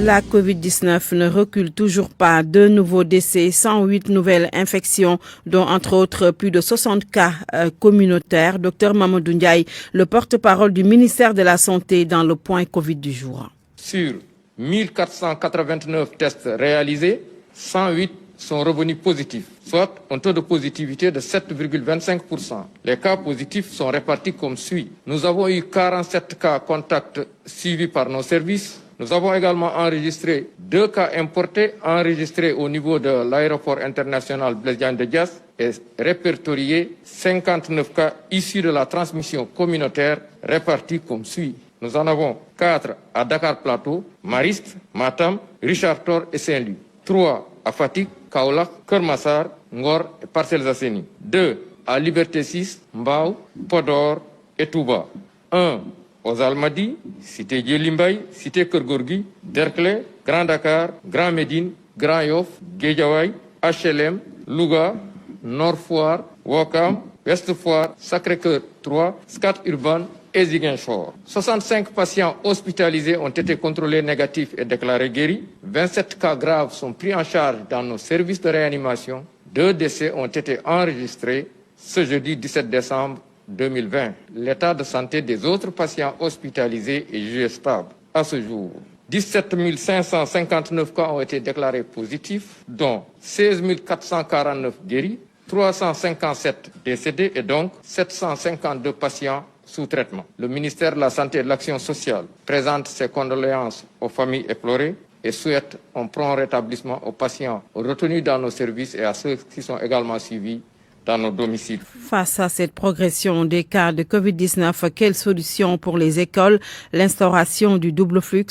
La Covid-19 ne recule toujours pas. 2 nouveaux décès, 108 nouvelles infections, dont entre autres plus de 60 cas communautaires. Dr Mamadou Ndiaye, le porte-parole du ministère de la Santé dans le point Covid du jour. Sur 1489 tests réalisés, 108 sont revenus positifs, soit un taux de positivité de 7,25%. Les cas positifs sont répartis comme suit. Nous avons eu 47 cas contacts suivis par nos services. Nous avons également enregistré 2 cas importés enregistrés au niveau de l'aéroport international Blaise Diagne de Diass et répertorié 59 cas issus de la transmission communautaire répartis comme suit. Nous en avons 4 à Dakar Plateau, Mariste, Matam, Richard Toll et Saint-Louis. 3 à Fatick, Kaolack, Keur Massar, Ngor et Parcelles Assainies. 2 à Liberté 6, Mbao, Podor et Touba. 1 aux Almadies, Cité Djelimbay, Cité Keur Gorgui, Derklé, Grand Dakar, Grand Médine, Grand Yoff, Guédiawaye, HLM, Louga, Nord Foire, Ouakam, Ouest Foire, Sacré-Cœur 3, Scat Urbam et Ziguinchor. 65 patients hospitalisés ont été contrôlés négatifs et déclarés guéris. 27 cas graves sont pris en charge dans nos services de réanimation. 2 décès ont été enregistrés ce jeudi 17 décembre 2020. L'état de santé des autres patients hospitalisés est jugé stable. À ce jour, 17 559 cas ont été déclarés positifs, dont 16 449 guéris, 357 décédés et donc 752 patients sous traitement. Le ministère de la Santé et de l'Action sociale présente ses condoléances aux familles éplorées et souhaite un prompt rétablissement aux patients retenus dans nos services et à ceux qui sont également suivis dans nos domiciles. Face à cette progression des cas de Covid-19, quelle solution pour les écoles? L'instauration du double flux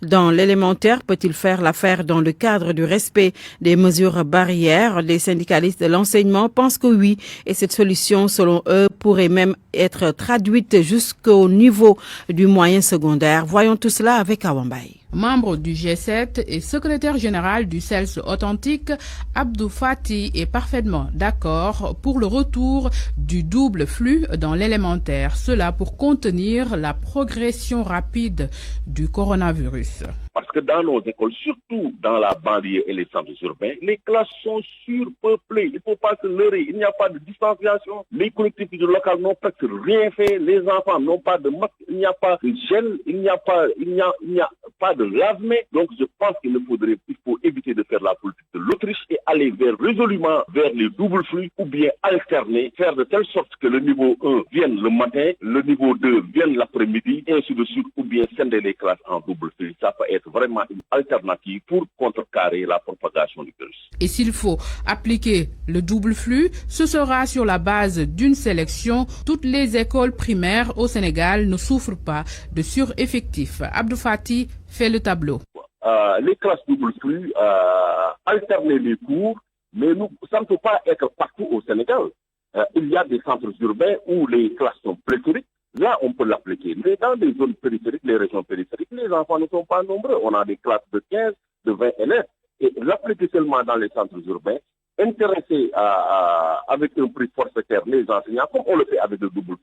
dans l'élémentaire peut-il faire l'affaire dans le cadre du respect des mesures barrières? Les syndicalistes de l'enseignement pensent que oui, et cette solution, selon eux, pourrait même être traduite jusqu'au niveau du moyen secondaire. Voyons tout cela avec Awambaye. Membre du G7 et secrétaire général du CELS authentique, Abdou Fati est parfaitement d'accord pour le retour du double flux dans l'élémentaire. Cela pour contenir la progression rapide du coronavirus. Parce que dans nos écoles, surtout dans la banlieue et les centres urbains, les classes sont surpeuplées. Il ne faut pas se leurrer. Il n'y a pas de distanciation. Les collectivités locales n'ont presque rien fait. Les enfants n'ont pas de masque. Il n'y a pas de gel. Il n'y a pas de lave-mains. Donc je pense qu'il faut éviter de faire la politique de l'Autriche et aller résolument vers les doubles flux ou bien alterner, faire de telle sorte que le niveau 1 vienne le matin, le niveau 2 vienne l'après-midi, et ainsi de suite, ou bien scinder les classes en double flux. Ça peut être vraiment une alternative pour contrecarrer la propagation du virus. Et s'il faut appliquer le double flux, ce sera sur la base d'une sélection. Toutes les écoles primaires au Sénégal ne souffrent pas de sureffectifs. Abdou Fati fait le tableau. Les classes double flux, alterner les cours, mais ça ne peut pas être partout au Sénégal. Il y a des centres urbains où les classes sont pléthoriques. Là, on peut l'appliquer. Mais dans les zones périphériques, les régions périphériques, les enfants ne sont pas nombreux. On a des classes de 15, de 20 élèves. Et l'appliquer seulement dans les centres urbains, intéresser avec un prix forfaitaire les enseignants, comme on le fait avec le double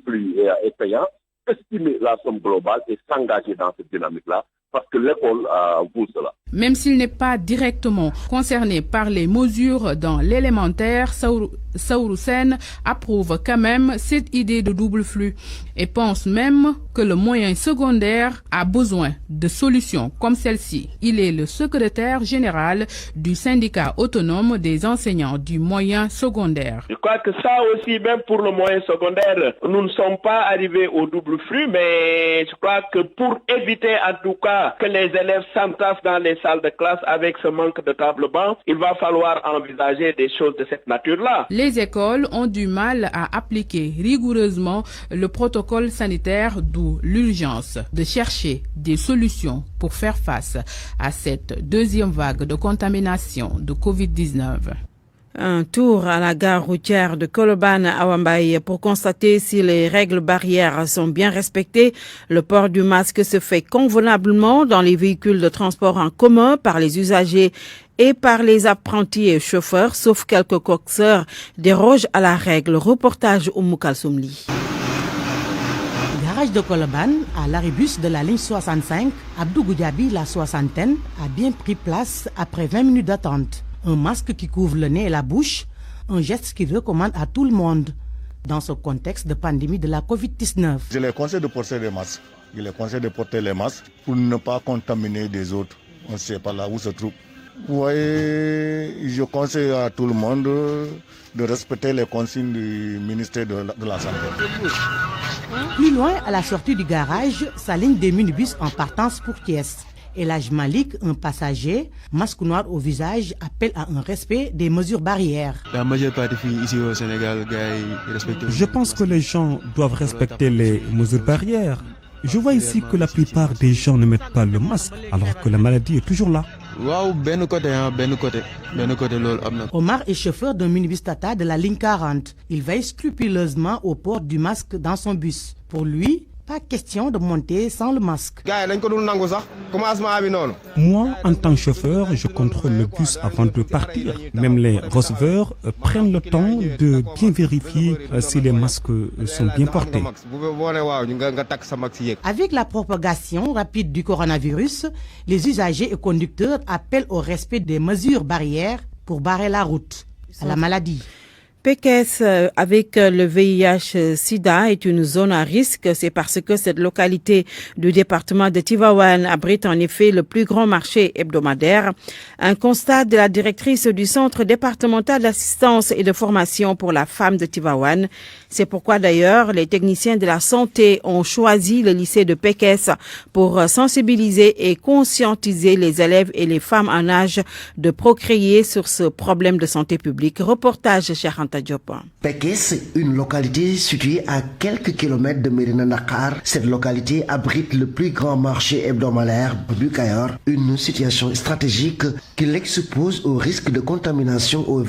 flux est payant, estimer la somme globale et s'engager dans cette dynamique-là, parce que l'école vaut cela. Même s'il n'est pas directement concerné par les mesures dans l'élémentaire, Saourou Sène approuve quand même cette idée de double flux et pense même que le moyen secondaire a besoin de solutions comme celle-ci. Il est le secrétaire général du syndicat autonome des enseignants du moyen secondaire. Je crois que ça aussi, même pour le moyen secondaire, nous ne sommes pas arrivés au double flux, mais je crois que pour éviter en tout cas que les élèves s'entassent dans les salles de classe avec ce manque de table-banc, il va falloir envisager des choses de cette nature-là. Les écoles ont du mal à appliquer rigoureusement le protocole sanitaire, d'où l'urgence de chercher des solutions pour faire face à cette deuxième vague de contamination de Covid-19. Un tour à la gare routière de Colobane à Wambaye pour constater si les règles barrières sont bien respectées. Le port du masque se fait convenablement dans les véhicules de transport en commun par les usagers et par les apprentis et chauffeurs, sauf quelques coxeurs dérogent à la règle. Reportage Oumou Kalsoumli. garage de Colobane, à l'arrêt-bus de la ligne 65, Abdou Goudiaby, la soixantaine, a bien pris place après 20 minutes d'attente. Un masque qui couvre le nez et la bouche, un geste qu'il recommande à tout le monde dans ce contexte de pandémie de la Covid-19. Je les conseille de porter des masques. Je les conseille de porter les masques pour ne pas contaminer des autres. On ne sait pas là où se trouve. Oui, je conseille à tout le monde de respecter les consignes du ministère de la Santé. Plus loin, à la sortie du garage, s'alignent des minibus en partance pour Thiès. Elhaj Malik, un passager, masque noir au visage, appelle à un respect des mesures barrières. La majeure partie ici au Sénégal, respectent. Je pense que les gens doivent respecter les mesures barrières. Je vois ici que la plupart des gens ne mettent pas le masque alors que la maladie est toujours là. Omar est chauffeur d'un minibus Tata de la ligne 40. Il veille scrupuleusement au port du masque dans son bus. Pour lui, pas question de monter sans le masque. Moi, en tant que chauffeur, je contrôle le bus avant de partir. Même les receveurs prennent le temps de bien vérifier si les masques sont bien portés. Avec la propagation rapide du coronavirus, les usagers et conducteurs appellent au respect des mesures barrières pour barrer la route à la maladie. Pékesse avec le VIH-Sida est une zone à risque. C'est parce que cette localité du département de Tivaouane abrite en effet le plus grand marché hebdomadaire. Un constat de la directrice du Centre départemental d'assistance et de formation pour la femme de Tivaouane. C'est pourquoi d'ailleurs les techniciens de la santé ont choisi le lycée de Pékesse pour sensibiliser et conscientiser les élèves et les femmes en âge de procréer sur ce problème de santé publique. Reportage chez Anta Diop. Pékesse, une localité située à quelques kilomètres de Médina Dakhar. Cette localité abrite le plus grand marché hebdomadaire du Cayor, une situation stratégique qui l'expose au risque de contamination au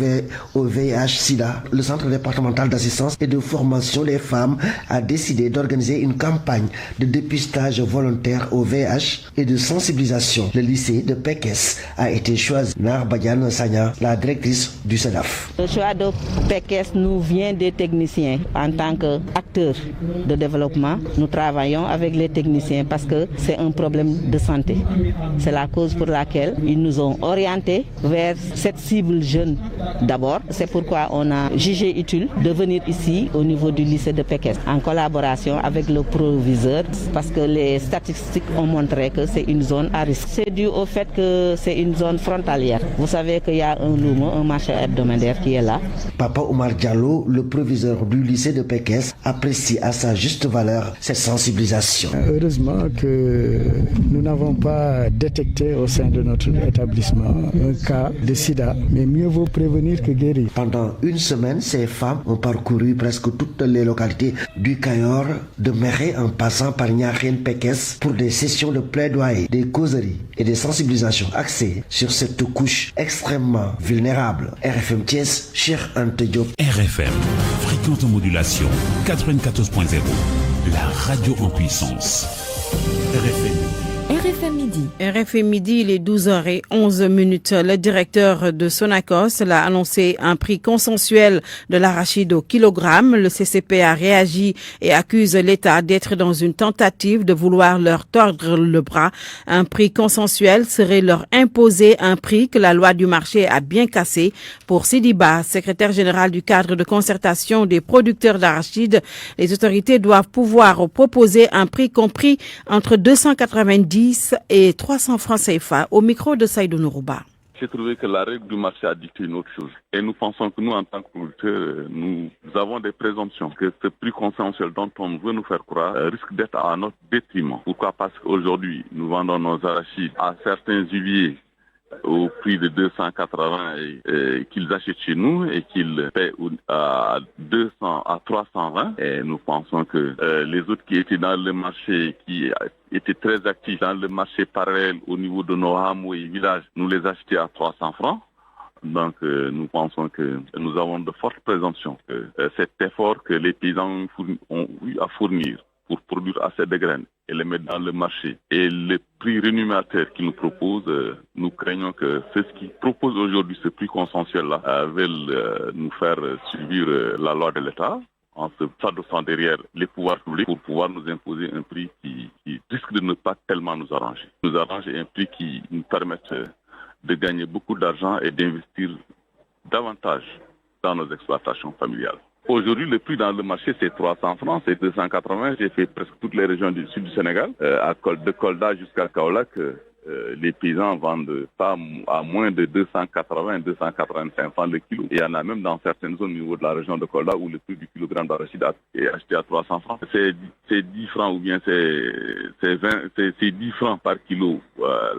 VIH-Sida. Le Centre départemental d'assistance et de formation des femmes a décidé d'organiser une campagne de dépistage volontaire au VIH et de sensibilisation. Le lycée de Pékesse a été choisi. Nar Badiane Sagna, la directrice du SEDAF. Le choix de Pékesse nous vient des techniciens. En tant qu'acteurs de développement, nous travaillons avec les techniciens parce que c'est un problème de santé. C'est la cause pour laquelle ils nous ont orientés vers cette cible jeune d'abord. C'est pourquoi on a jugé utile de venir ici au niveau du lycée de Pékesse en collaboration avec le proviseur parce que les statistiques ont montré que c'est une zone à risque. C'est dû au fait que c'est une zone frontalière. Vous savez qu'il y a un Lumo, un marché hebdomadaire qui est là. Papa Omar Diallo, le proviseur du lycée de Pékesse, apprécie à sa juste valeur cette sensibilisation. Heureusement que nous n'avons pas détecté au sein de notre établissement un cas de sida, mais mieux vaut prévenir que guérir. Pendant une semaine, ces femmes ont parcouru presque toutes les localités du Cayor, de Méré en passant par Niakhène Pékesse pour des sessions de plaidoyer, des causeries et des sensibilisations axées sur cette couche extrêmement vulnérable. RFM Thiès, Cheikh Anta Diop. RFM, fréquence de modulation 94.0, la radio en puissance. RFM Midi. RFM Midi, il est 12h11. Le directeur de Sonacos l'a annoncé un prix consensuel de l'arachide au kilogramme. Le CCP a réagi et accuse l'État d'être dans une tentative de vouloir leur tordre le bras. Un prix consensuel serait leur imposer un prix que la loi du marché a bien cassé. Pour Sidiba, secrétaire général du cadre de concertation des producteurs d'arachide, les autorités doivent pouvoir proposer un prix compris entre 290 et 300 francs CFA. Au micro de Saïdou Nourouba. J'ai trouvé que la règle du marché a dicté une autre chose. Et nous pensons que nous, en tant que producteurs, nous avons des présomptions que ce prix consensuel dont on veut nous faire croire risque d'être à notre détriment. Pourquoi? Parce qu'aujourd'hui, nous vendons nos arachides à certains huiliers au prix de 280 et qu'ils achètent chez nous et qu'ils paient à 200 à 320. Et nous pensons que les autres qui étaient dans le marché, qui étaient très actifs dans le marché parallèle au niveau de nos hameaux et villages, nous les achetaient à 300 francs. Donc nous pensons que nous avons de fortes présomptions que cet effort que les paysans ont eu à fournir pour produire assez de graines et les mettre dans le marché. Et le prix rémunérateur qu'ils nous proposent, nous craignons que ceux qui proposent aujourd'hui ce prix consensuel-là veulent nous faire subir la loi de l'État. en se s'adossant derrière les pouvoirs publics pour pouvoir nous imposer un prix qui risque de ne pas tellement nous arranger. Nous arranger un prix qui nous permette de gagner beaucoup d'argent et d'investir davantage dans nos exploitations familiales. Aujourd'hui, le prix dans le marché, c'est 300 francs, c'est 280. J'ai fait presque toutes les régions du sud du Sénégal, de Kolda jusqu'à Kaolack. Les paysans vendent pas à moins de 280, 285 francs le kilo. Et il y en a même dans certaines zones au niveau de la région de Kolda où le prix du kilogramme d'arachide est acheté à 300 francs. C'est 10 francs ou bien c'est 10 francs par kilo.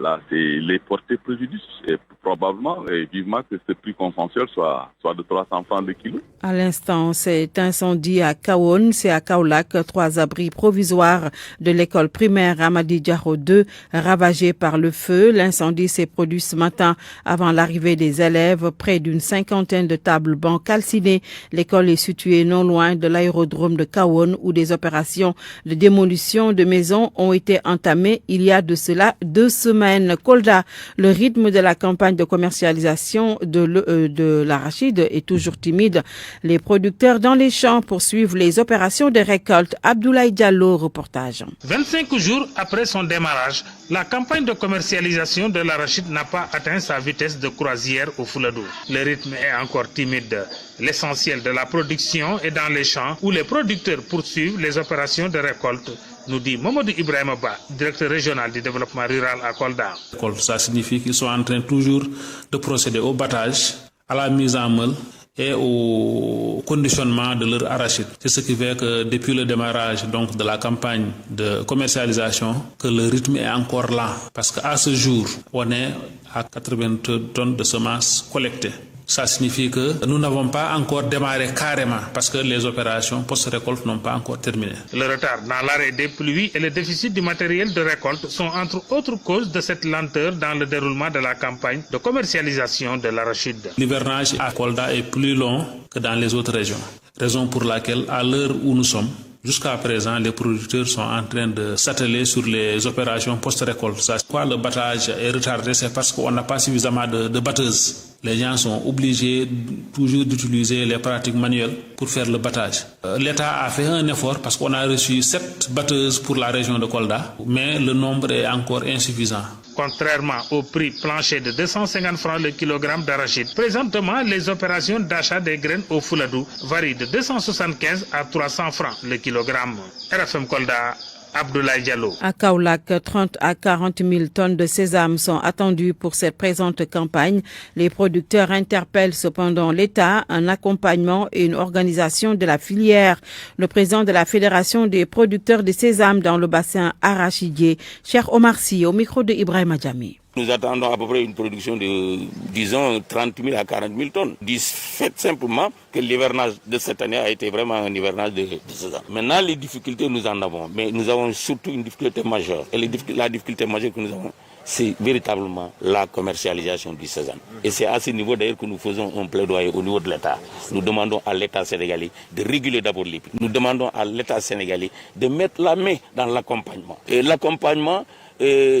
Là, c'est les porter préjudice et probablement et vivement que ce prix consensuel soit de 300 francs le kilo. À l'instant, cet incendie à Kahone, c'est à Kaolack, 3 abris provisoires de l'école primaire Amadi Diaro 2 ravagés par le feu. L'incendie s'est produit ce matin avant l'arrivée des élèves. Près d'une 50aine de tables bancs calcinées. L'école est située non loin de l'aérodrome de Kahone où des opérations de démolition de maisons ont été entamées il y a de cela 2 semaines. Kolda, le rythme de la campagne de commercialisation de l'arachide est toujours timide. Les producteurs dans les champs poursuivent les opérations de récolte. Abdoulaye Diallo, reportage. 25 jours après son démarrage, la campagne de commercialisation de l'arachide n'a pas atteint sa vitesse de croisière au Fouladou. Le rythme est encore timide. L'essentiel de la production est dans les champs où les producteurs poursuivent les opérations de récolte, nous dit Mamadou Ibrahima Ba, directeur régional du développement rural à Kolda. Ça signifie qu'ils sont en train toujours de procéder au battage, à la mise en meule et au conditionnement de leur arachide. C'est ce qui fait que depuis le démarrage donc de la campagne de commercialisation, que le rythme est encore là. Parce qu'à ce jour, on est à 80 tonnes de semences collectées. Ça signifie que nous n'avons pas encore démarré carrément parce que les opérations post-récolte n'ont pas encore terminé. Le retard dans l'arrêt des pluies et le déficit du matériel de récolte sont entre autres causes de cette lenteur dans le déroulement de la campagne de commercialisation de l'arachide. L'hivernage à Kolda est plus long que dans les autres régions. Raison pour laquelle, à l'heure où nous sommes, jusqu'à présent, les producteurs sont en train de s'atteler sur les opérations post-récolte. Pourquoi le battage est retardé? C'est parce qu'on n'a pas suffisamment de batteuses. Les gens sont obligés toujours d'utiliser les pratiques manuelles pour faire le battage. L'État a fait un effort parce qu'on a reçu 7 batteuses pour la région de Kolda, mais le nombre est encore insuffisant. Contrairement au prix plancher de 250 francs le kilogramme d'arachide, présentement, les opérations d'achat des graines au Fouladou varient de 275 à 300 francs le kilogramme. RFM Kolda, Abdoulaye Diallo. À Kaolack, 30 à 40 000 tonnes de sésame sont attendues pour cette présente campagne. Les producteurs interpellent cependant l'État, un accompagnement et une organisation de la filière. Le président de la Fédération des producteurs de sésame dans le bassin arachidier, Cheikh Omar Sy, au micro de Ibrahim Adjami. Nous attendons à peu près une production de, disons, 30 000 à 40 000 tonnes. Fait simplement que l'hivernage de cette année a été vraiment un hivernage de sésame. Maintenant, les difficultés, nous en avons. Mais nous avons surtout une difficulté majeure. Et la difficulté majeure que nous avons, c'est véritablement la commercialisation du sésame. Et c'est à ce niveau d'ailleurs que nous faisons un plaidoyer au niveau de l'État. Nous demandons à l'État sénégalais de réguler d'abord les prix. Nous demandons à l'État sénégalais de mettre la main dans l'accompagnement. Et l'accompagnement,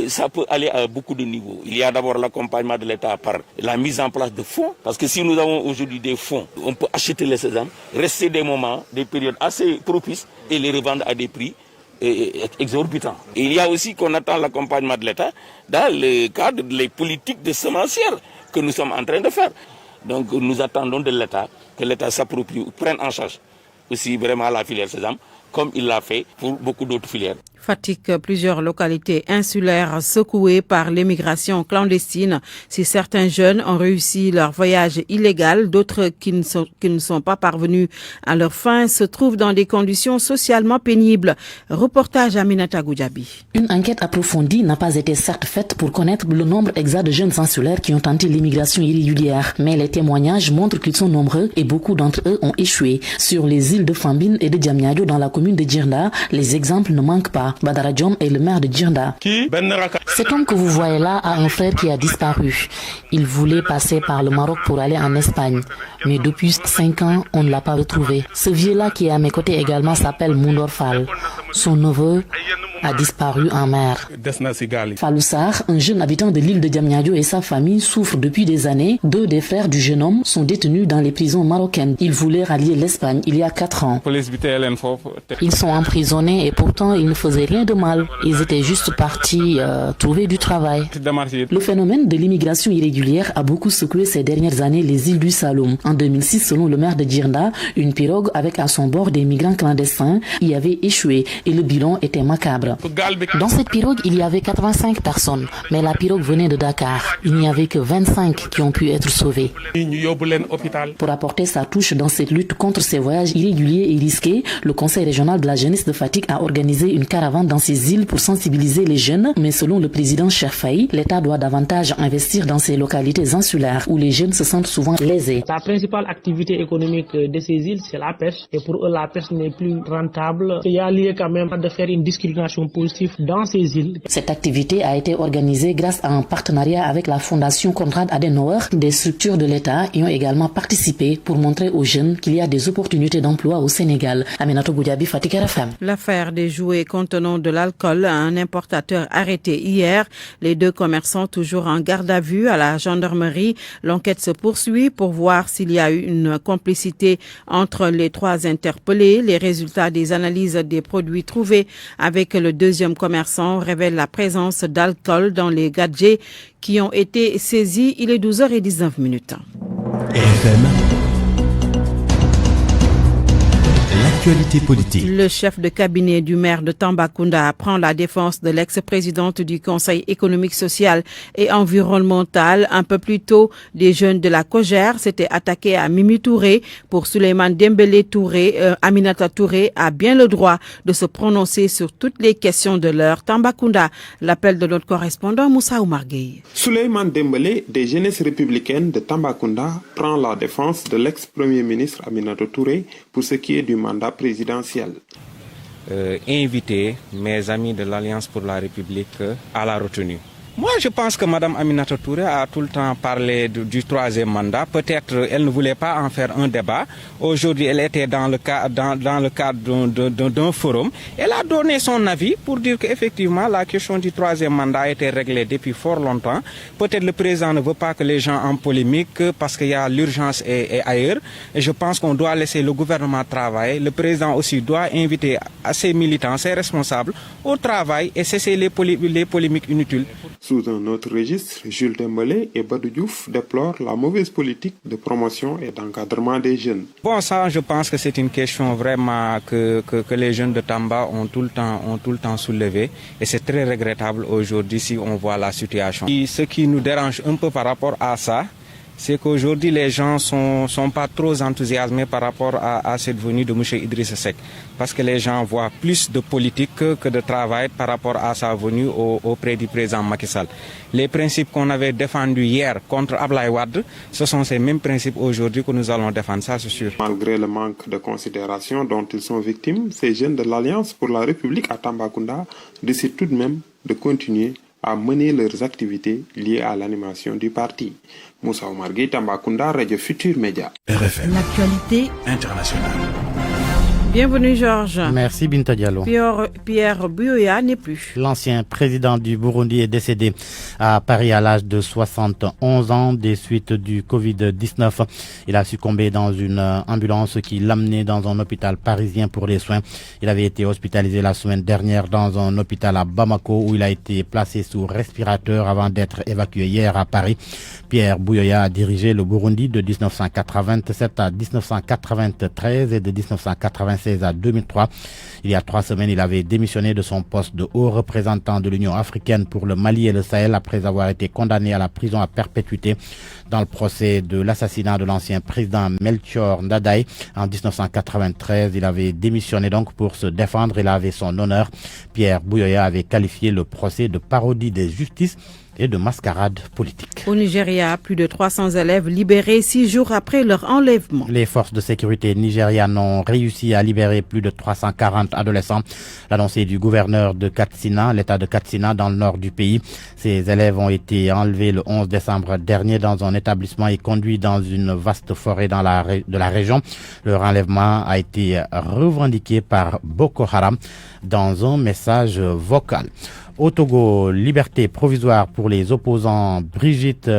ça peut aller à beaucoup de niveaux. Il y a d'abord l'accompagnement de l'État par la mise en place de fonds. Parce que si nous avons aujourd'hui des fonds, on peut acheter les sésames, rester des moments, des périodes assez propices et les revendre à des prix exorbitants. Et il y a aussi qu'on attend l'accompagnement de l'État dans le cadre des politiques de semencières que nous sommes en train de faire. Donc nous attendons de l'État que l'État s'approprie, prenne en charge aussi vraiment la filière sésame, comme il l'a fait pour beaucoup d'autres filières. Fatigue, plusieurs localités insulaires secouées par l'émigration clandestine. Si certains jeunes ont réussi leur voyage illégal, d'autres qui ne sont pas parvenus à leur fin se trouvent dans des conditions socialement pénibles. Reportage Aminata Goudjabi. Une enquête approfondie n'a pas été certes faite pour connaître le nombre exact de jeunes insulaires qui ont tenté l'immigration irrégulière. Mais les témoignages montrent qu'ils sont nombreux et beaucoup d'entre eux ont échoué. Sur les îles de Fambine et de Diamniadio dans la commune de Djirnda, les exemples ne manquent pas. Djirnda. Badara Diom est le maire de Djirnda. Cet homme que vous voyez là a un frère qui a disparu. Il voulait passer par le Maroc pour aller en Espagne. Mais depuis 5 ans, on ne l'a pas retrouvé. Ce vieux-là qui est à mes côtés également s'appelle Moundor Fall. Son neveu a disparu en mer. Faloussar, un jeune habitant de l'île de Diamniadio et sa famille souffrent depuis des années. 2 des frères du jeune homme sont détenus dans les prisons marocaines. Ils voulaient rallier l'Espagne il y a 4 ans. Ils sont emprisonnés et pourtant ils ne faisaient rien de mal. Ils étaient juste partis trouver du travail. Le phénomène de l'immigration irrégulière a beaucoup secoué ces dernières années les îles du Saloum. En 2006, selon le maire de Djirnda, une pirogue avec à son bord des migrants clandestins y avait échoué et le bilan était macabre. Dans cette pirogue, il y avait 85 personnes, mais la pirogue venait de Dakar. Il n'y avait que 25 qui ont pu être sauvés. Pour apporter sa touche dans cette lutte contre ces voyages irréguliers et risqués, le Conseil régional de la jeunesse de Fatick a organisé une caravane dans ces îles pour sensibiliser les jeunes. Mais selon le président Cheikh Faye, l'État doit davantage investir dans ces localités insulaires où les jeunes se sentent souvent lésés. La principale activité économique de ces îles, c'est la pêche. Et pour eux, la pêche n'est plus rentable. Il y a lieu quand même de faire une discrimination positive dans ces îles. Cette activité a été organisée grâce à un partenariat avec la Fondation Konrad Adenauer. Des structures de l'État y ont également participé pour montrer aux jeunes qu'il y a des opportunités d'emploi au Sénégal. Aminatou Goudiaby, Fatick RFM. L'affaire des jouets contenant de l'alcool à un importateur arrêté hier. Les 2 commerçants toujours en garde à vue à la gendarmerie. L'enquête se poursuit pour voir s'il y a eu une complicité entre les 3 interpellés. Les résultats des analyses des produits trouvés avec le 2e commerçant révèlent la présence d'alcool dans les gadgets qui ont été saisis. Il est 12h19. RFM. L'actualité politique. Le chef de cabinet du maire de Tambacounda prend la défense de l'ex-présidente du Conseil économique, social et environnemental. Un peu plus tôt, des jeunes de la COJER s'étaient attaqués à Mimi Touré. Pour Souleymane Dembélé Touré, Aminata Touré a bien le droit de se prononcer sur toutes les questions de l'heure. Tambacounda, l'appel de notre correspondant Moussa Oumar Gueye. Souleymane Dembélé des Jeunesses républicaines de Tambacounda prend la défense de l'ex-premier ministre Aminata Touré pour ce qui est du mandat présidentiel. Inviter mes amis de l'Alliance pour la République à la retenue. Moi, je pense que Mme Aminata Touré a tout le temps parlé du 3e mandat. Peut-être elle ne voulait pas en faire un débat. Aujourd'hui, elle était dans le cadre d'un forum. Elle a donné son avis pour dire qu'effectivement, la question du 3e mandat a été réglée depuis fort longtemps. Peut-être le président ne veut pas que les gens en polémiquent parce qu'il y a l'urgence et ailleurs. Et je pense qu'on doit laisser le gouvernement travailler. Le président aussi doit inviter à ses militants, ses responsables au travail et cesser les polémiques inutiles. Sous un autre registre, Jules Dembélé et Badou Diouf déplorent la mauvaise politique de promotion et d'encadrement des jeunes. Bon, ça, je pense que c'est une question vraiment que les jeunes de Tamba ont tout le temps soulevé. Et c'est très regrettable aujourd'hui si on voit la situation. Et ce qui nous dérange un peu par rapport à ça, c'est qu'aujourd'hui les gens sont pas trop enthousiasmés par rapport à cette venue de M. Idrissa Seck. Parce que les gens voient plus de politique que de travail par rapport à sa venue auprès du président Macky Sall. Les principes qu'on avait défendus hier contre Ablaye Wade, ce sont ces mêmes principes aujourd'hui que nous allons défendre, ça c'est sûr. Malgré le manque de considération dont ils sont victimes, ces jeunes de l'Alliance pour la République à Tambacounda décident tout de même de continuer à mener leurs activités liées à l'animation du parti. Moussa Oumar Gueye, Tambacounda, Radio Futur Média. RFM. L'actualité internationale. Bienvenue Georges. Merci Binta Diallo. Pierre Buyoya n'est plus. L'ancien président du Burundi est décédé à Paris à l'âge de 71 ans des suites du Covid-19. Il a succombé dans une ambulance qui l'amenait dans un hôpital parisien pour les soins. Il avait été hospitalisé la semaine dernière dans un hôpital à Bamako où il a été placé sous respirateur avant d'être évacué hier à Paris. Pierre Buyoya a dirigé le Burundi de 1987 à 1993 et de 1996 à 2003. Il y a 3 semaines, il avait démissionné de son poste de haut représentant de l'Union africaine pour le Mali et le Sahel après avoir été condamné à la prison à perpétuité dans le procès de l'assassinat de l'ancien président Melchior Ndadaye en 1993. Il avait démissionné donc pour se défendre et laver son honneur. Pierre Buyoya avait qualifié le procès de parodie des justices et de mascarade politique. Au Nigeria, plus de 300 élèves libérés 6 jours après leur enlèvement. Les forces de sécurité nigérianes ont réussi à libérer plus de 340 adolescents. L'annoncé du gouverneur de Katsina, l'état de Katsina, dans le nord du pays. Ces élèves ont été enlevés le 11 décembre dernier dans un établissement et conduits dans une vaste forêt de la région. Leur enlèvement a été revendiqué par Boko Haram dans un message vocal. Au Togo, liberté provisoire pour les opposants Brigitte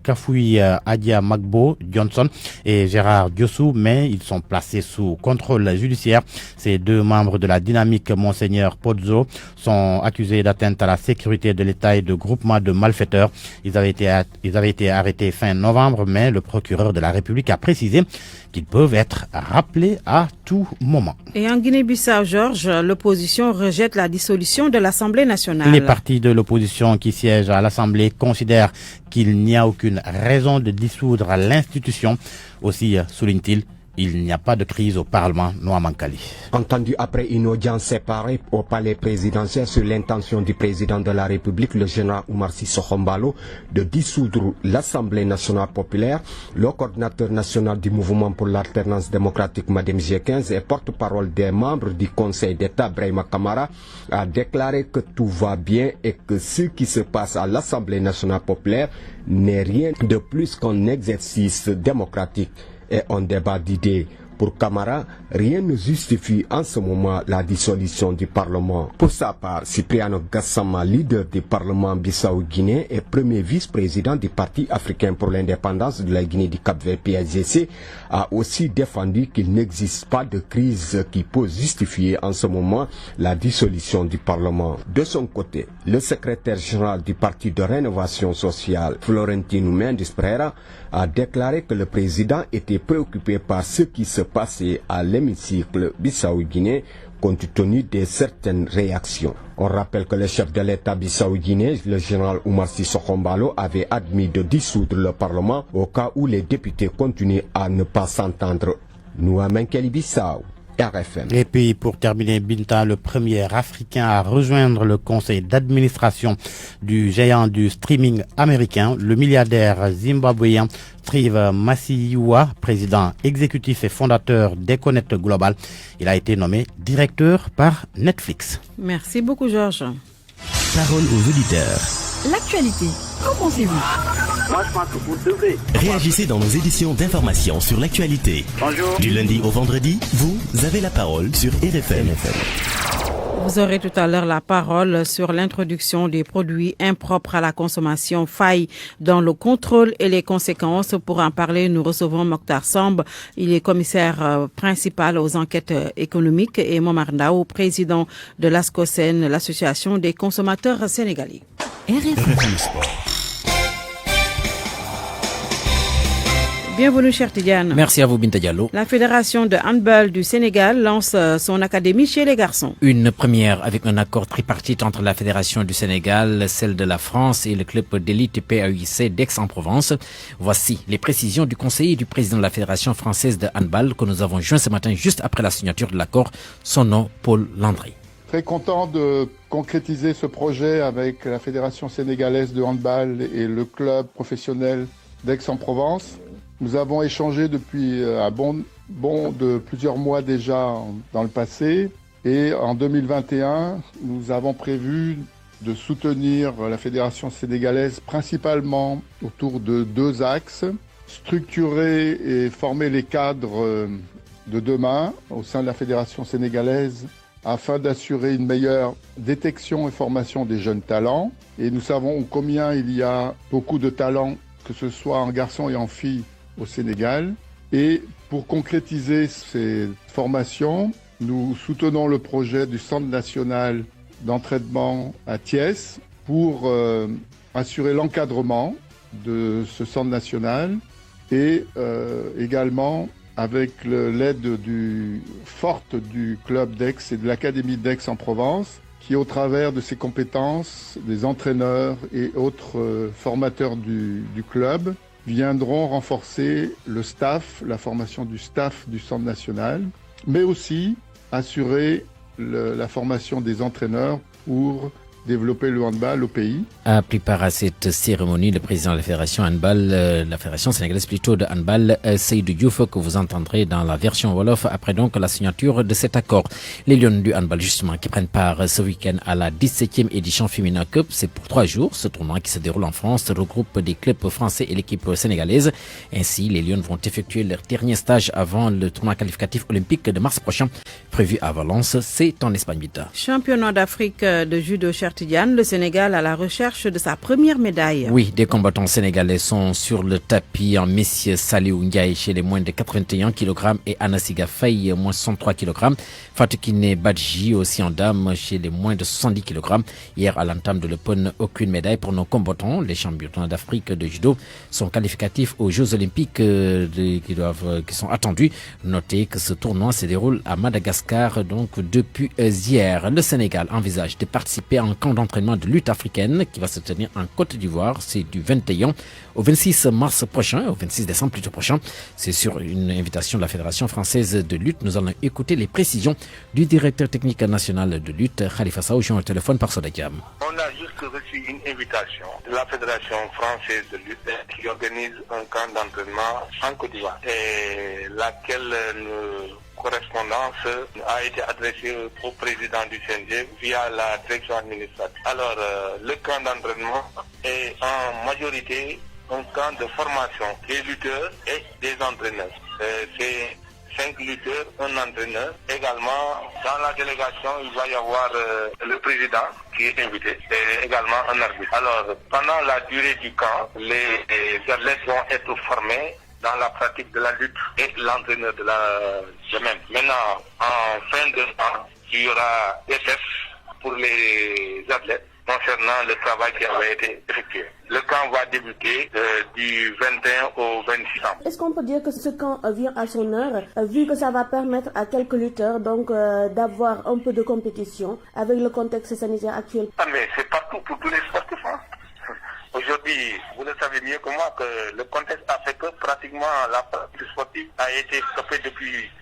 Kafoui Adia Magbo Johnson et Gérard Diossou, mais ils sont placés sous contrôle judiciaire. Ces deux membres de la dynamique Monseigneur Pozzo sont accusés d'atteinte à la sécurité de l'État et de groupement de malfaiteurs. Ils avaient été arrêtés fin novembre, mais le procureur de la République a précisé qu'ils peuvent être rappelés à tout moment. Et en Guinée-Bissau, Georges, l'opposition rejette la dissolution de l'Assemblée nationale. Les partis de l'opposition qui siègent à l'Assemblée considèrent qu'il n'y a aucune raison de dissoudre l'institution. Aussi, souligne-t-il, il n'y a pas de crise au Parlement Noamankali. Entendu après une audience séparée au palais présidentiel sur l'intention du président de la République, le général Oumar Sissoko Embalo, de dissoudre l'Assemblée nationale populaire, le coordinateur national du mouvement pour l'alternance démocratique, Madame G15, et porte-parole des membres du Conseil d'État, Brahima Kamara, a déclaré que tout va bien et que ce qui se passe à l'Assemblée nationale populaire n'est rien de plus qu'un exercice démocratique et un débat d'idées. Pour Kamara, rien ne justifie en ce moment la dissolution du Parlement. Pour sa part, Cipriano Gassama, leader du Parlement Bissau-Guinée et premier vice-président du Parti africain pour l'indépendance de la Guinée du Cap-Vert PAGC, a aussi défendu qu'il n'existe pas de crise qui peut justifier en ce moment la dissolution du Parlement. De son côté, le secrétaire général du Parti de rénovation sociale, Florentino Mendes Pereira, a déclaré que le président était préoccupé par ce qui se passait à l'hémicycle Bissau-Guinée compte tenu de certaines réactions. On rappelle que le chef de l'État Bissau-Guinée, le général Oumar Sissoko Embalo, avait admis de dissoudre le Parlement au cas où les députés continuent à ne pas s'entendre. Nouamenkeli Bissau. RFM. Et puis pour terminer, Binta, le premier Africain à rejoindre le conseil d'administration du géant du streaming américain, le milliardaire zimbabwéen Steve Masiyiwa, président exécutif et fondateur d'Econet Global. Il a été nommé directeur par Netflix. Merci beaucoup, Georges. Parole aux auditeurs. L'actualité, qu'en pensez-vous? Moi, je pense que vous devez. Réagissez dans nos éditions d'information sur l'actualité. Bonjour. Du lundi au vendredi, vous avez la parole sur RFM. Vous aurez tout à l'heure la parole sur l'introduction des produits impropres à la consommation, failles dans le contrôle et les conséquences. Pour en parler, nous recevons Mokhtar Samb. Il est commissaire principal aux enquêtes économiques, et Momar Ndao, président de l'ASCOSEN, l'association des consommateurs sénégalais. RFM Sport. Bienvenue, cher Tidiane. Merci à vous, Binta Diallo. La Fédération de handball du Sénégal lance son académie chez les garçons. Une première avec un accord tripartite entre la Fédération du Sénégal, celle de la France et le club d'élite PAUIC d'Aix-en-Provence. Voici les précisions du conseiller du président de la Fédération française de handball que nous avons joint ce matin juste après la signature de l'accord. Son nom, Paul Landry. Très content de concrétiser ce projet avec la Fédération sénégalaise de handball et le club professionnel d'Aix-en-Provence. Nous avons échangé depuis un bon de plusieurs mois déjà dans le passé, et en 2021, nous avons prévu de soutenir la Fédération sénégalaise principalement autour de 2 axes: structurer et former les cadres de demain au sein de la Fédération sénégalaise afin d'assurer une meilleure détection et formation des jeunes talents. Et nous savons combien il y a beaucoup de talents, que ce soit en garçons et en filles, au Sénégal. Et pour concrétiser ces formations, nous soutenons le projet du Centre national d'entraînement à Thiès pour assurer l'encadrement de ce centre national, et également avec l'aide forte du club d'Aix et de l'Académie d'Aix-en-Provence, qui, au travers de ses compétences, des entraîneurs et autres formateurs du club, viendront renforcer le staff, la formation du staff du Centre national, mais aussi assurer la formation des entraîneurs pour développer le handball au pays. A pris part à cette cérémonie le président de la fédération handball, la fédération sénégalaise plutôt de handball, Seydou Diouf, que vous entendrez dans la version Wolof après donc la signature de cet accord. Les Lions du handball justement qui prennent part ce week-end à la 17e édition Femina Cup, c'est pour 3 jours. Ce tournoi qui se déroule en France regroupe des clubs français et l'équipe sénégalaise. Ainsi, les Lions vont effectuer leur dernier stage avant le tournoi qualificatif olympique de mars prochain, prévu à Valence. C'est en Espagne. Championnat d'Afrique de judo Tidiane, le Sénégal à la recherche de sa première médaille. Oui, des combattants sénégalais sont sur le tapis en messieurs. Saliou Ndiaye chez les moins de 81 kg et Anasiga Faye moins 63 kg. Fatukine Badji aussi en dames chez les moins de 70 kg. Hier à l'entame de l'Open, aucune médaille pour nos combattants. Les championnats d'Afrique de judo sont qualificatifs aux Jeux Olympiques qui sont attendus. Notez que ce tournoi se déroule à Madagascar donc depuis hier. Le Sénégal envisage de participer à un camp d'entraînement de lutte africaine qui va se tenir en Côte d'Ivoire. C'est du 21 au 26 mars prochain, au 26 décembre plutôt prochain. C'est sur une invitation de la Fédération française de lutte. Nous allons écouter les précisions du directeur technique national de lutte, Khalifa Saou, au téléphone par Sodakam. On a juste reçu une invitation de la Fédération française de lutte qui organise un camp d'entraînement en Côte d'Ivoire et laquelle correspondance a été adressée au président du CNG via la direction administrative. Alors, le camp d'entraînement est en majorité un camp de formation des lutteurs et des entraîneurs. C'est 5 lutteurs, un entraîneur. Également, dans la délégation, il va y avoir le président qui est invité et également un arbitre. Alors, pendant la durée du camp, les athlètes vont être formés dans la pratique de la lutte et l'entraîneur de même. Maintenant, en fin de temps, il y aura des tests pour les athlètes concernant le travail qui avait été effectué. Le camp va débuter du 21 au 26 ans. Est-ce qu'on peut dire que ce camp vient à son heure, vu que ça va permettre à quelques lutteurs donc d'avoir un peu de compétition avec le contexte sanitaire actuel? Ah mais c'est partout pour tous les sportifs. Hein. Aujourd'hui, vous le savez mieux que moi que le contexte a fait que pratiquement la pratique sportive a été stoppée depuis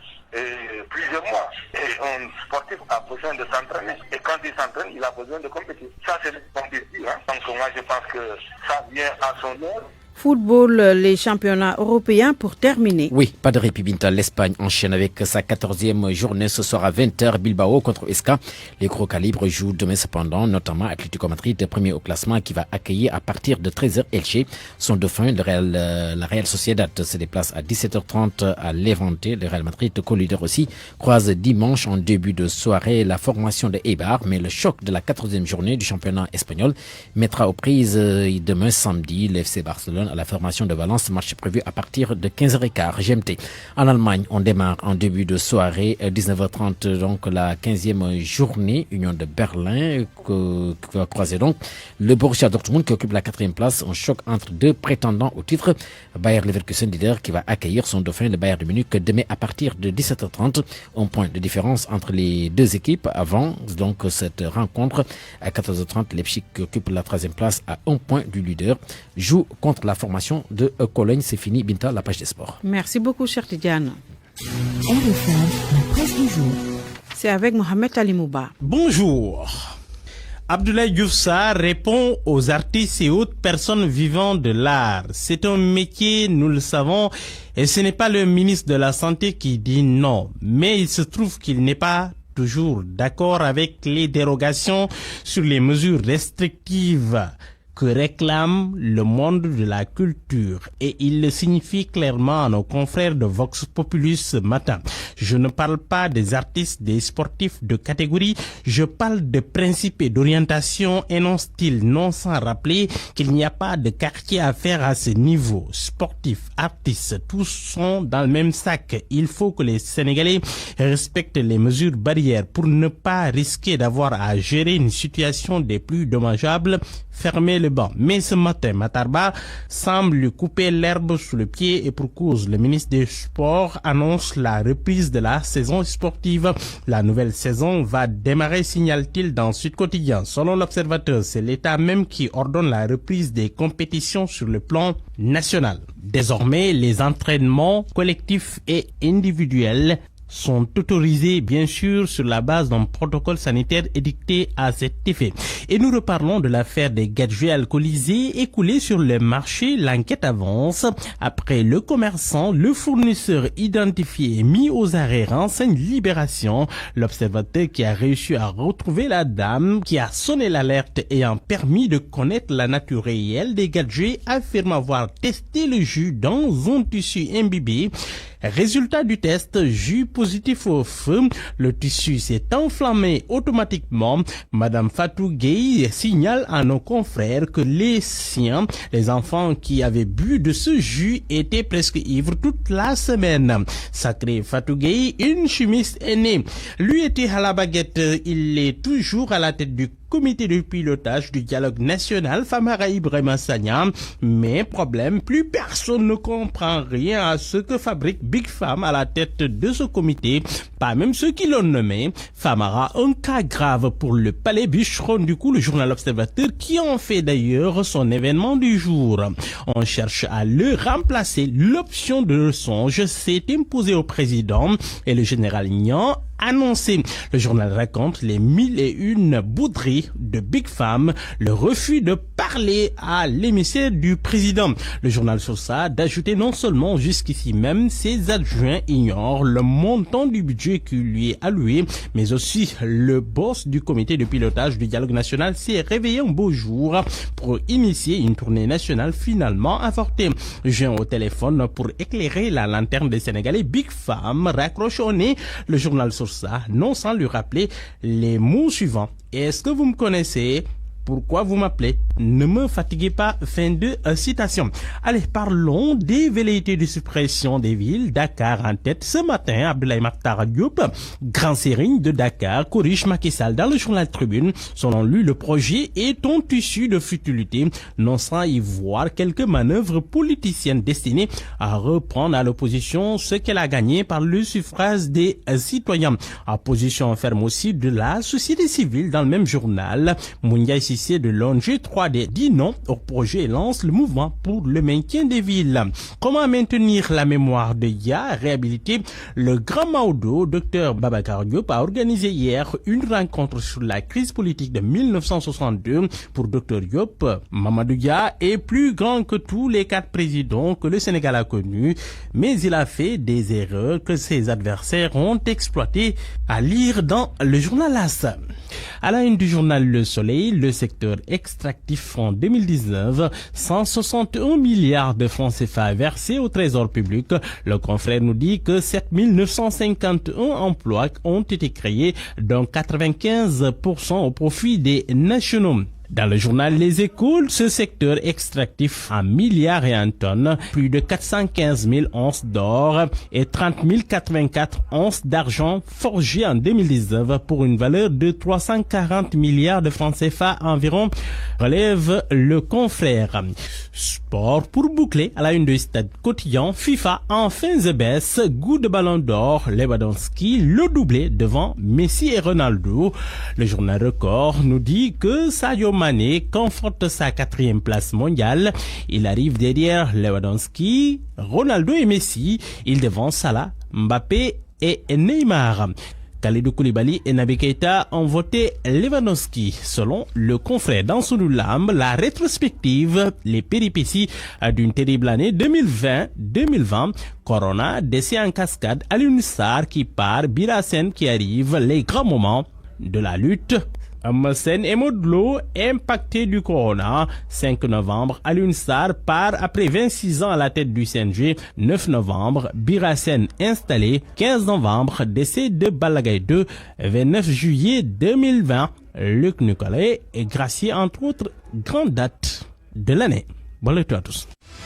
plusieurs mois. Et un sportif a besoin de s'entraîner. Et quand il s'entraîne, il a besoin de compétir. Ça, c'est ce qu'on dit. Hein. Donc moi, je pense que ça vient à son heure. Football, les championnats européens pour terminer. Oui, pas de répit Binta. L'Espagne enchaîne avec sa 14e journée ce soir à 20h. Bilbao contre Huesca. Les gros calibres jouent demain cependant, notamment Atlético Madrid, premier au classement, qui va accueillir à partir de 13h Elche. Son dauphin, la Real Sociedad, se déplace à 17h30 à Levante. Le Real Madrid, co-leader aussi, croise dimanche en début de soirée la formation de Eibar. Mais le choc de la 14e journée du championnat espagnol mettra aux prises demain samedi l'FC Barcelone à la formation de Valence, match prévu à partir de 15h15 GMT. En Allemagne, on démarre en début de soirée, 19h30, donc la 15e journée, Union de Berlin, qui va croiser donc le Borussia Dortmund qui occupe la 4e place, un choc entre deux prétendants au titre. Bayer Leverkusen leader qui va accueillir son dauphin, le Bayern de Munich, demain à partir de 17h30. Un point de différence entre les deux équipes avant donc cette rencontre. À 14h30, Leipzig qui occupe la 3e place à 1 point du leader joue contre la formation de Cologne. C'est fini, Binta, la page des sports. Merci beaucoup, cher Tidiane. RFM, la presse du jour. C'est avec Mohamed Ali Mouba. Bonjour. Abdoulaye Diouf Sarr répond aux artistes et autres personnes vivant de l'art. C'est un métier, nous le savons, et ce n'est pas le ministre de la Santé qui dit non. Mais il se trouve qu'il n'est pas toujours d'accord avec les dérogations sur les mesures restrictives que réclame le monde de la culture, et il le signifie clairement à nos confrères de Vox Populi ce matin. Je ne parle pas des artistes, des sportifs de catégorie, je parle de principes et d'orientation, énonce-t-il, non sans rappeler qu'il n'y a pas de quartier à faire à ce niveau. Sportifs, artistes, tous sont dans le même sac. Il faut que les Sénégalais respectent les mesures barrières pour ne pas risquer d'avoir à gérer une situation des plus dommageables. Fermer le banc. Mais ce matin, Matarba semble lui couper l'herbe sous le pied, et pour cause, le ministre des Sports annonce la reprise de la saison sportive. La nouvelle saison va démarrer, signale-t-il dans Sud Quotidien. Selon l'Observateur, c'est l'État même qui ordonne la reprise des compétitions sur le plan national. Désormais, les entraînements collectifs et individuels sont autorisés, bien sûr, sur la base d'un protocole sanitaire édicté à cet effet. Et nous reparlons de l'affaire des gadgets alcoolisés écoulés sur le marché. L'enquête avance. Après le commerçant, le fournisseur identifié et mis aux arrêts renseigne Libération. L'observateur qui a réussi à retrouver la dame qui a sonné l'alerte ayant permis de connaître la nature réelle des gadgets affirme avoir testé le jus dans un tissu imbibé. Résultat du test, jus positif au feu. Le tissu s'est enflammé automatiquement. Madame Fatou Gueye signale à nos confrères que les siens, les enfants qui avaient bu de ce jus, étaient presque ivres toute la semaine. Sacré Fatou Gueye, une chimiste aînée. Lui était à la baguette. Il est toujours à la tête du comité de pilotage du dialogue national Famara Ibrahima Sagna. Mais problème, plus personne ne comprend rien à ce que fabrique Big Fam à la tête de ce comité, pas même ceux qui l'ont nommé. Famara, un cas grave pour le palais bûcheron, du coup le journal Observateur qui en fait d'ailleurs son événement du jour. On cherche à le remplacer. L'option de songe s'est imposée au président et le général Nian annoncé. Le journal raconte les 1001 bouderies de Big Fam, le refus de parler à l'émissaire du président. Le journal Source A d'ajouter non seulement jusqu'ici même ses adjoints ignorent le montant du budget qui lui est alloué, mais aussi le boss du comité de pilotage du dialogue national s'est réveillé un beau jour pour initier une tournée nationale finalement avortée. Joint au téléphone pour éclairer la lanterne des Sénégalais, Big Fam raccroche au nez le journal Source A, non sans lui rappeler les mots suivants. Est-ce que vous me connaissez? Pourquoi vous m'appelez? Ne me fatiguez pas. Fin de citation. Allez, parlons des velléités de suppression des villes. Dakar en tête ce matin. Abdoulaye Makhtar Diop, grand sérigne de Dakar, corrige Macky Sall dans le journal Tribune. Selon lui, le projet est un tissu de futilité, non sans y voir quelques manœuvres politiciennes destinées à reprendre à l'opposition ce qu'elle a gagné par le suffrage des citoyens. Opposition ferme aussi de la société civile dans le même journal. Mouniaï de l'ONG 3D dit non au projet et lance le mouvement pour le maintien des villes. Comment maintenir la mémoire de Ya, réhabiliter le grand Maodo? Dr Babacar Diop a organisé hier une rencontre sur la crise politique de 1962. Pour Dr Diop, Mamadou Ya est plus grand que tous les 4 présidents que le Sénégal a connus, mais il a fait des erreurs que ses adversaires ont exploitées, à lire dans le journal As. À la une du journal Le Soleil, le secteur extractif en 2019, 161 milliards de francs CFA versés au trésor public. Le confrère nous dit que 7951 emplois ont été créés, dont 95% au profit des nationaux. Dans le journal Les Échos, ce secteur extractif en milliards et en tonnes, plus de 415 000 onces d'or et 30 084 onces d'argent forgées en 2019 pour une valeur de 340 milliards de francs CFA environ, relève le confrère. Sport pour boucler à la une de Stade Quotidien, FIFA enfin the best, goût de ballon d'or, Lewandowski le doublé devant Messi et Ronaldo. Le journal Record nous dit que Sadio Mané conforte sa 4e place mondiale. Il arrive derrière Lewandowski, Ronaldo et Messi. Il devance Salah, Mbappé et Neymar. Kalidou Koulibaly et Naby Keita ont voté Lewandowski. Selon le confrère dans Sunu Lamb, la rétrospective, les péripéties d'une terrible année 2020, Corona, décès en cascade, Alioune Sarr qui part, Bira Sène qui arrive, les grands moments de la lutte. Sen et Modlo, impacté du corona. 5 novembre, Alioune Sarr part après 26 ans à la tête du CNG. 9 novembre, Bira Sène installé. 15 novembre, décès de Balla Gaye 2. 29 juillet 2020, Luc Nicolaï est gracié entre autres grandes dates de l'année. Bonne lecture à tous.